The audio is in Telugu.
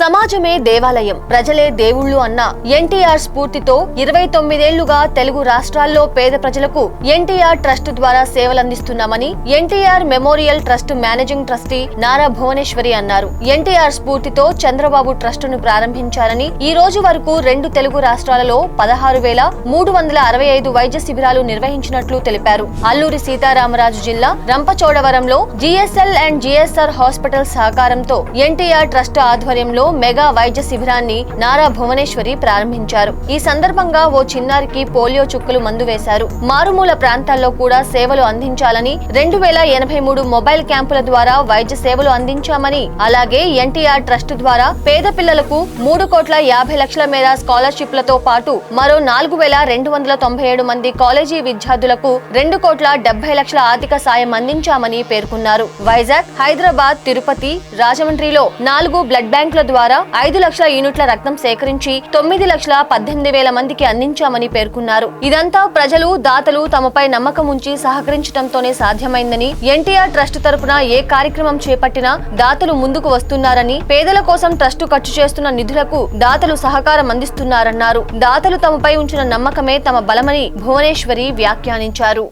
సమాజమే దేవాలయం, ప్రజలే దేవుళ్ళు అన్న ఎన్టీఆర్ స్ఫూర్తితో 29 ఏళ్లుగా తెలుగు రాష్ట్రాల్లో పేద ప్రజలకు ఎన్టీఆర్ ట్రస్ట్ ద్వారా సేవలందిస్తున్నామని NTR memorial trust managing trustee Nara Bhuvaneswari అన్నారు. ఎన్టీఆర్ స్ఫూర్తితో చంద్రబాబు ట్రస్టును ప్రారంభించారని ఈ రోజు వరకు 2 తెలుగు రాష్ట్రాలలో 16,365 వైద్య శిబిరాలు నిర్వహించినట్లు తెలిపారు. అల్లూరి సీతారామరాజు జిల్లా రంపచోడవరంలో జిఎస్ఎల్ అండ్ జిఎస్ఆర్ హాస్పిటల్ సహకారంతో ఎన్టీఆర్ ట్రస్ట్ ఆధ్వర్యంలో మెగా వైద్య శిబిరాన్ని నారా భువనేశ్వరి ప్రారంభించారు. ఈ సందర్భంగా ఓ చిన్నారికి పోలియో చుక్కలు మందు వేశారు. మారుమూల ప్రాంతాల్లో కూడా సేవలు అందించాలని 2083 మొబైల్ క్యాంపుల ద్వారా వైద్య సేవలు అందించామని, అలాగే ఎన్టీఆర్ ట్రస్ట్ ద్వారా పేద పిల్లలకు 3,50,00,000 మేర స్కాలర్షిప్లతో పాటు మరో 4,297 మంది కాలేజీ విద్యార్థులకు 2,70,00,000 ఆర్థిక సాయం అందించామని పేర్కొన్నారు. వైజాగ్, హైదరాబాద్, తిరుపతి, రాజమండ్రిలో 4 బ్లడ్ బ్యాంకుల ద్వారా 5 లక్షల యూనిట్ల రక్తం సేకరించి 9,18,000 మందికి అందించామని పేర్కొన్నారు. ఇదంతా ప్రజలు, దాతలు తమపై నమ్మకం ఉంచి సహకరించడంతోనే సాధ్యమైందని, ఎన్టీఆర్ ట్రస్ట్ తరపున ఏ కార్యక్రమం చేపట్టినా దాతలు ముందుకు వస్తున్నారని, పేదల కోసం ట్రస్ట్ ఖర్చు చేస్తున్న నిధులకు దాతలు సహకారం అందిస్తున్నారన్నారు. దాతలు తమపై ఉంచిన నమ్మకమే తమ బలమని భువనేశ్వరి వ్యాఖ్యానించారు.